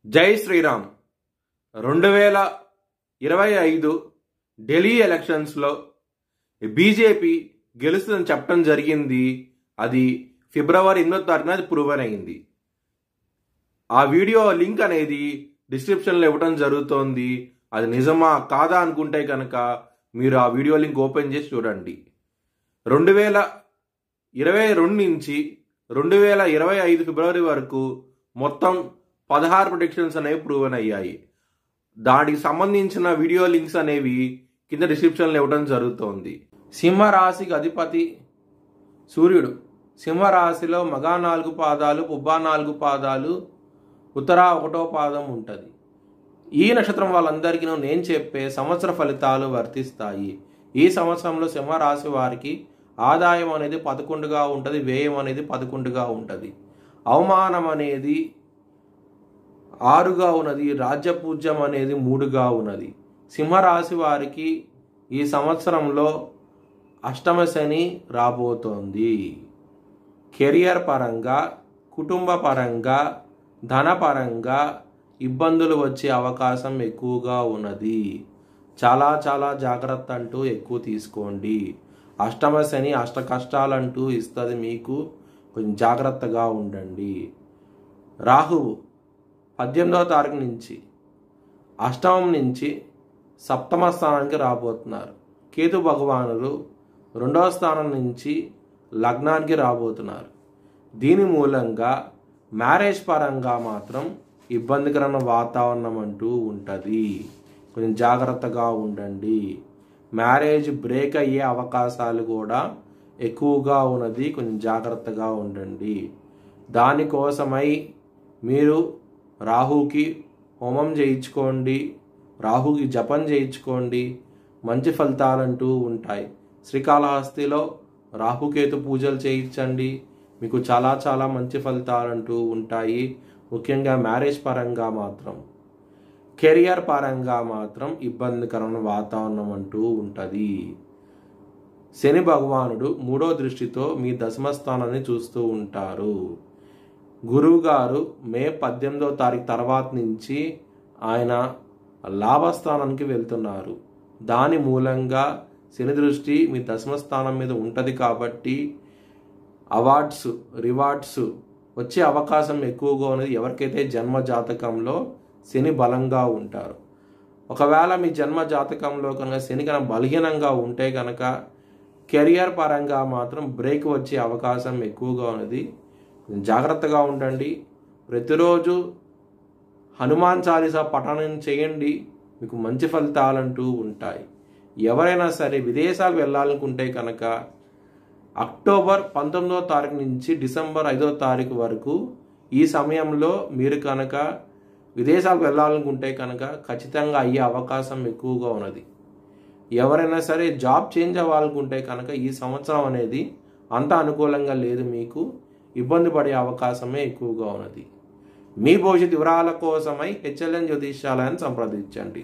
జై శ్రీరామ్. 2025 ఢిల్లీ ఎలక్షన్స్లో బీజేపీ గెలుస్తుందని చెప్పడం జరిగింది. అది ఫిబ్రవరి 8వ తారీఖున అది ప్రూవన్ అయింది. ఆ వీడియో లింక్ అనేది డిస్క్రిప్షన్లో ఇవ్వడం జరుగుతోంది. అది నిజమా కాదా అనుకుంటే కనుక మీరు ఆ వీడియో లింక్ ఓపెన్ చేసి చూడండి. 2022 నుంచి 2025 ఫిబ్రవరి వరకు మొత్తం 16 ప్రొడిక్షన్స్ అనేవి ప్రూవన్ అయ్యాయి. దానికి సంబంధించిన వీడియో లింక్స్ అనేవి కింద డిస్క్రిప్షన్లో ఇవ్వడం జరుగుతోంది. సింహరాశికి అధిపతి సూర్యుడు. సింహరాశిలో మగా 4 పాదాలు, పుబ్బా 4 పాదాలు, ఉత్తరా 1వ పాదం ఉంటుంది. ఈ నక్షత్రం వాళ్ళందరికీ నేను చెప్పే సంవత్సర ఫలితాలు వర్తిస్తాయి. ఈ సంవత్సరంలో సింహరాశి వారికి ఆదాయం అనేది 11గా ఉంటుంది, వ్యయం అనేది 11గా ఉంటుంది, అవమానం అనేది 6గా ఉన్నది, రాజ్యపూజ్యం అనేది 3గా ఉన్నది. సింహరాశి వారికి ఈ సంవత్సరంలో అష్టమ శని రాబోతోంది. కెరియర్ పరంగా, కుటుంబ పరంగా, ధనపరంగా ఇబ్బందులు వచ్చే అవకాశం ఎక్కువగా ఉన్నది. చాలా జాగ్రత్త అంటూ ఎక్కువ తీసుకోండి. అష్టమ శని అష్ట కష్టాలంటూ ఇస్తుంది మీకు, కొంచెం జాగ్రత్తగా ఉండండి. రాహువు 18వ తారీఖు నుంచి అష్టమం నుంచి సప్తమ స్థానానికి రాబోతున్నారు. కేతు భగవానుడు 2వ స్థానం నుంచి లగ్నానికి రాబోతున్నారు. దీని మూలంగా మ్యారేజ్ పరంగా మాత్రం ఇబ్బందికరమైన వాతావరణం అంటూ ఉంటుంది. కొంచెం జాగ్రత్తగా ఉండండి. మ్యారేజ్ బ్రేక్ అయ్యే అవకాశాలు కూడా ఎక్కువగా ఉన్నది. కొంచెం జాగ్రత్తగా ఉండండి. దానికోసమై మీరు రాహుకి హోమం చేయించుకోండి, రాహుకి జపం చేయించుకోండి. మంచి ఫలితాలంటూ ఉంటాయి. శ్రీకాళహస్తిలో రాహుకేతు పూజలు చేయించండి. మీకు చాలా మంచి ఫలితాలంటూ ఉంటాయి. ముఖ్యంగా మ్యారేజ్ పరంగా మాత్రం, కెరియర్ పరంగా మాత్రం ఇబ్బందికరమైన వాతావరణం అంటూ ఉంటుంది. శని భగవానుడు 3వ దృష్టితో మీ దశమ స్థానాన్ని చూస్తూ ఉంటారు. గురువు గారు మే 18వ తారీఖు తర్వాత నుంచి ఆయన లాభస్థానానికి వెళ్తున్నారు. దాని మూలంగా శని దృష్టి మీ దశమ స్థానం మీద ఉంటుంది కాబట్టి అవార్డ్స్, రివార్డ్స్ వచ్చే అవకాశం ఎక్కువగా ఉన్నది. ఎవరికైతే జన్మ జాతకంలో శని బలంగా ఉంటారు. ఒకవేళ మీ జన్మ జాతకంలో కనుక శని కనుక బలహీనంగా ఉంటే కనుక కెరియర్ పరంగా మాత్రం బ్రేక్ వచ్చే అవకాశం ఎక్కువగా ఉన్నది. జాగ్రత్తగా ఉండండి. ప్రతిరోజు హనుమాన్ చాలీసా పఠనం చేయండి. మీకు మంచి ఫలితాలంటూ ఉంటాయి. ఎవరైనా సరే విదేశాలకు వెళ్ళాలనుకుంటే కనుక అక్టోబర్ 19వ తారీఖు నుంచి డిసెంబర్ 5వ తారీఖు వరకు ఈ సమయంలో మీరు కనుక విదేశాలకు వెళ్ళాలనుకుంటే కనుక ఖచ్చితంగా అయ్యే అవకాశం ఎక్కువగా ఉన్నది. ఎవరైనా సరే జాబ్ చేంజ్ అవ్వాలనుకుంటే కనుక ఈ సంవత్సరం అనేది అంత అనుకూలంగా లేదు. మీకు ఇబ్బంది పడే అవకాశమే ఎక్కువగా ఉన్నది. మీ భవిష్యత్ వివరాల కోసమై HLN జ్యోతిష్యాలయాన్ని సంప్రదించండి.